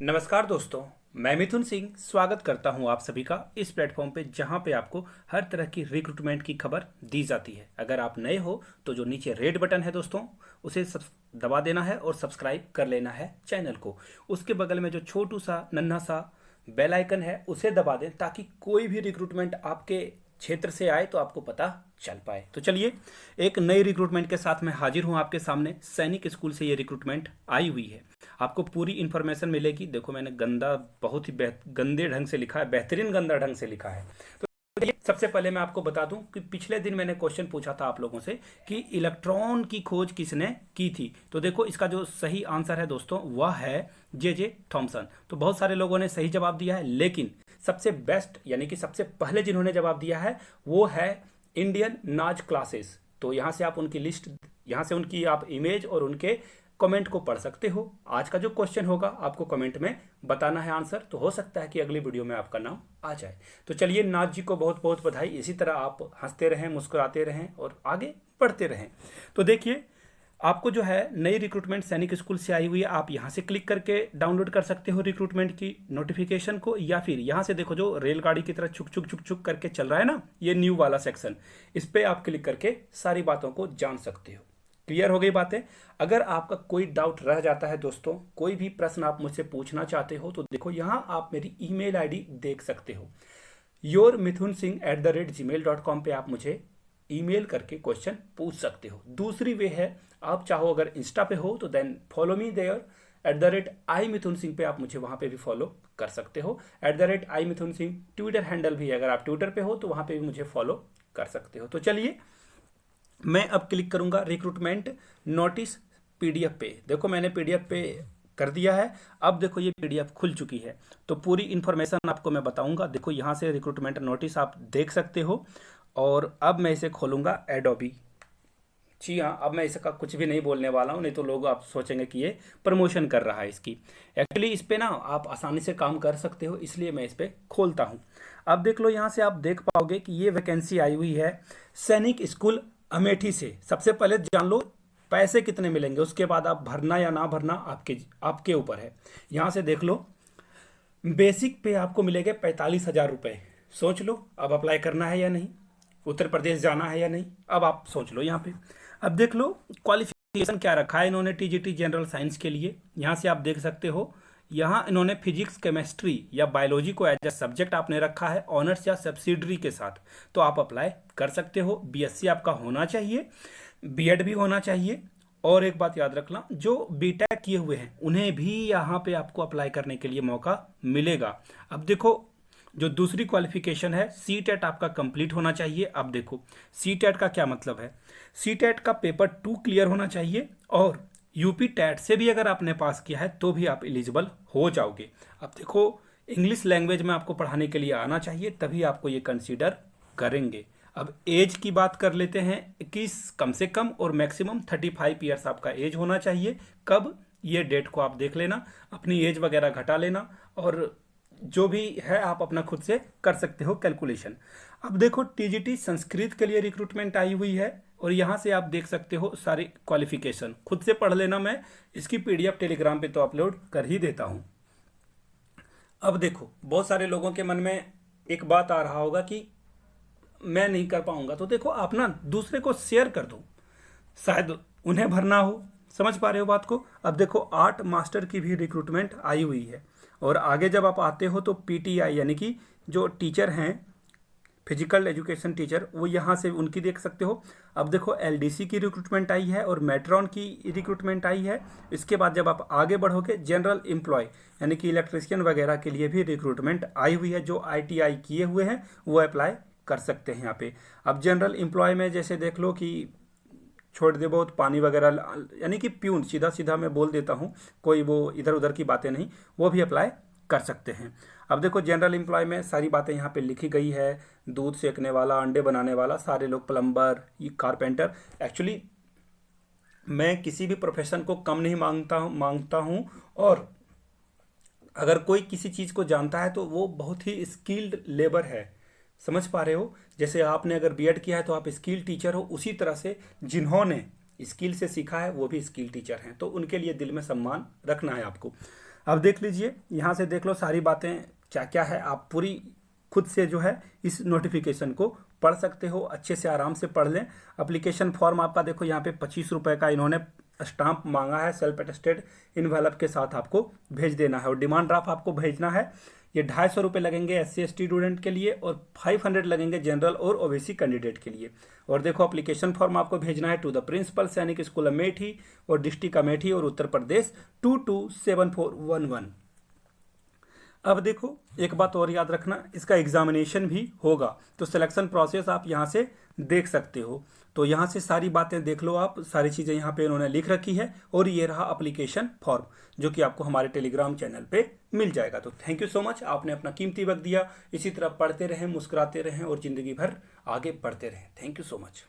नमस्कार दोस्तों, मैं मिथुन सिंह स्वागत करता हूं आप सभी का इस प्लेटफॉर्म पे जहां पे आपको हर तरह की रिक्रूटमेंट की खबर दी जाती है। अगर आप नए हो तो जो नीचे रेड बटन है दोस्तों, उसे दबा देना है और सब्सक्राइब कर लेना है चैनल को। उसके बगल में जो छोटू सा नन्हा सा बेल आइकन है उसे दबा दें ताकि कोई भी रिक्रूटमेंट आपके क्षेत्र से आए तो आपको पता चल पाए। तो चलिए, एक नई रिक्रूटमेंट के साथ मैं हाजिर हूं आपके सामने। सैनिक स्कूल से ये रिक्रूटमेंट आई हुई है, आपको पूरी इन्फॉर्मेशन मिलेगी। देखो, मैंने गंदा बहुत ही गंदे ढंग से लिखा है, बेहतरीन गंदा ढंग से लिखा है। तो चलिए, सबसे पहले मैं आपको बता दूं कि पिछले दिन मैंने क्वेश्चन पूछा था आप लोगों से कि इलेक्ट्रॉन की खोज किसने की थी। तो देखो, इसका जो सही आंसर है दोस्तों वह है जे थॉमसन। तो बहुत सारे लोगों ने सही जवाब दिया है, लेकिन सबसे बेस्ट यानी कि सबसे पहले जिन्होंने जवाब दिया है वो है इंडियन नाच क्लासेस। तो यहाँ से आप उनकी लिस्ट, यहाँ से उनकी आप इमेज और उनके कमेंट को पढ़ सकते हो। आज का जो क्वेश्चन होगा आपको कमेंट में बताना है आंसर, तो हो सकता है कि अगली वीडियो में आपका नाम आ जाए। तो चलिए, नाथ जी को बहुत बहुत बधाई। इसी तरह आप हंसते रहें, मुस्कुराते रहें और आगे बढ़ते रहें। तो देखिए, आपको जो है नई रिक्रूटमेंट सैनिक स्कूल से आई हुई है। आप यहाँ से क्लिक करके डाउनलोड कर सकते हो रिक्रूटमेंट की नोटिफिकेशन को, या फिर यहाँ से देखो जो रेलगाड़ी की तरह छुक छुक छुक छुक करके चल रहा है ना, ये न्यू वाला सेक्शन, इस पे आप क्लिक करके सारी बातों को जान सकते हो। क्लियर हो गई बातें। अगर आपका कोई डाउट रह जाता है दोस्तों, कोई भी प्रश्न आप मुझसे पूछना चाहते हो, तो देखो यहाँ आप मेरी ईमेल आईडी देख सकते हो। yourmithunsingh@gmail.com पे आप मुझे ईमेल करके क्वेश्चन पूछ सकते हो। दूसरी वे है, आप चाहो अगर इंस्टा पे हो तो then follow me there @imithunsingh पे आप मुझे वहां पे भी फॉलो कर सकते हो। @imithunsingh ट्विटर हैंडल भी है, अगर आप ट्विटर पे हो तो वहां पे भी मुझे फॉलो कर सकते हो। तो चलिए, मैं अब क्लिक करूंगा रिक्रूटमेंट नोटिस पीडीएफ पे। देखो, मैंने पीडीएफ पे कर दिया है। अब देखो, ये पीडीएफ खुल चुकी है, तो पूरी इन्फॉर्मेशन आपको मैं बताऊंगा। देखो, यहाँ से रिक्रूटमेंट नोटिस आप देख सकते हो। और अब मैं इसे खोलूंगा एडोबी। जी हाँ, अब मैं इसका कुछ भी नहीं बोलने वाला हूँ, नहीं तो लोग आप सोचेंगे कि ये प्रमोशन कर रहा है इसकी। एक्चुअली इस पे ना आप आसानी से काम कर सकते हो, इसलिए मैं इस पे खोलता हूँ। अब देख लो, यहाँ से आप देख पाओगे कि ये वैकेंसी आई हुई है सैनिक स्कूल अमेठी से। सबसे पहले जान लो पैसे कितने मिलेंगे, उसके बाद आप भरना या ना भरना आपके आपके ऊपर है। यहाँ से देख लो, बेसिक पे आपको मिलेंगे 45,000 रुपये। सोच लो, अब अप्लाई करना है या नहीं, उत्तर प्रदेश जाना है या नहीं, अब आप सोच लो यहाँ पे। अब देख लो क्वालिफिकेशन क्या रखा है इन्होंने टीजीटी जनरल साइंस के लिए। यहाँ से आप देख सकते हो, यहाँ इन्होंने फिजिक्स, केमिस्ट्री या बायोलॉजी को एज ए सब्जेक्ट आपने रखा है ऑनर्स या सब्सिडरी के साथ, तो आप अप्लाई कर सकते हो। बीएससी आपका होना चाहिए, बीएड भी होना चाहिए। और एक बात याद रखना, जो बीटेक किए हुए हैं उन्हें भी यहाँ पे आपको अप्लाई करने के लिए मौका मिलेगा। अब देखो, जो दूसरी क्वालिफिकेशन है सी टेट आपका कंप्लीट होना चाहिए। अब देखो, सी टेट का क्या मतलब है, सी टेट का पेपर 2 क्लियर होना चाहिए, और यूपी टेट से भी अगर आपने पास किया है तो भी आप एलिजिबल हो जाओगे। अब देखो, इंग्लिश लैंग्वेज में आपको पढ़ाने के लिए आना चाहिए, तभी आपको ये कंसीडर करेंगे। अब एज की बात कर लेते हैं। 21 कम से कम और मैक्सिमम 35 ईयर्स आपका एज होना चाहिए। कब, ये डेट को आप देख लेना, अपनी एज वगैरह घटा लेना, और जो भी है आप अपना खुद से कर सकते हो कैलकुलेशन। अब देखो, टीजीटी संस्कृत के लिए रिक्रूटमेंट आई हुई है, और यहाँ से आप देख सकते हो सारी क्वालिफिकेशन, खुद से पढ़ लेना। मैं इसकी पीडीएफ टेलीग्राम पे तो अपलोड कर ही देता हूँ। अब देखो, बहुत सारे लोगों के मन में एक बात आ रहा होगा कि मैं नहीं कर पाऊंगा, तो देखो आप ना दूसरे को शेयर कर दो, शायद उन्हें भरना हो। समझ पा रहे हो बात को। अब देखो, आर्ट मास्टर की भी रिक्रूटमेंट आई हुई है, और आगे जब आप आते हो तो पीटीआई यानी कि जो टीचर हैं फिजिकल एजुकेशन टीचर, वो यहाँ से उनकी देख सकते हो। अब देखो, एलडीसी की रिक्रूटमेंट आई है और मेट्रॉन की रिक्रूटमेंट आई है। इसके बाद जब आप आगे बढ़ोगे, जनरल एम्प्लॉय यानी कि इलेक्ट्रिशियन वगैरह के लिए भी रिक्रूटमेंट आई हुई है। जो आईटीआई किए हुए हैं वो अप्लाई कर सकते हैं यहाँ पे। अब जनरल एम्प्लॉय में जैसे देख लो कि छोड़ दे बहुत पानी वगैरह, यानी कि प्यून, सीधा सीधा मैं बोल देता हूँ, कोई वो इधर उधर की बातें नहीं, वो भी अप्लाई कर सकते हैं। अब देखो, जनरल एम्प्लॉय में सारी बातें यहाँ पे लिखी गई है। दूध सेकने वाला, अंडे बनाने वाला, सारे लोग, प्लम्बर, कारपेंटर। एक्चुअली मैं किसी भी प्रोफेशन को कम नहीं मांगता हूँ, और अगर कोई किसी चीज़ को जानता है तो वो बहुत ही स्किल्ड लेबर है। समझ पा रहे हो। जैसे आपने अगर बीएड किया है तो आप स्किल टीचर हो, उसी तरह से जिन्होंने स्किल से सीखा है वो भी स्किल टीचर हैं, तो उनके लिए दिल में सम्मान रखना है आपको। अब देख लीजिए, यहाँ से देख लो सारी बातें क्या क्या है। आप पूरी खुद से जो है इस नोटिफिकेशन को पढ़ सकते हो, अच्छे से आराम से पढ़ लें। एप्लीकेशन फॉर्म आपका देखो यहाँ पे 25 रुपये का इन्होंने स्टाम्प मांगा है, सेल्फ अटेस्टेड इनवेलप के साथ आपको भेज देना है। और डिमांड ड्राफ्ट आपको भेजना है, ये 250 रुपये लगेंगे SC ST स्टूडेंट के लिए और 500 लगेंगे जनरल और OBC कैंडिडेट के लिए। और देखो एप्लीकेशन फॉर्म आपको भेजना है टू द प्रिंसिपल सैनिक स्कूल अमेठी और डिस्ट्रिक्ट अमेठी और उत्तर प्रदेश 227411। अब देखो एक बात और याद रखना, इसका एग्जामिनेशन भी होगा, तो सिलेक्शन प्रोसेस आप यहाँ से देख सकते हो। तो यहाँ से सारी बातें देख लो आप, सारी चीज़ें यहाँ पे इन्होंने लिख रखी है। और ये रहा एप्लीकेशन फॉर्म जो कि आपको हमारे टेलीग्राम चैनल पे मिल जाएगा। तो थैंक यू सो मच, आपने अपना कीमती वक्त दिया। इसी तरह पढ़ते रहें, मुस्कुराते रहें और ज़िंदगी भर आगे बढ़ते रहें। Thank you so much.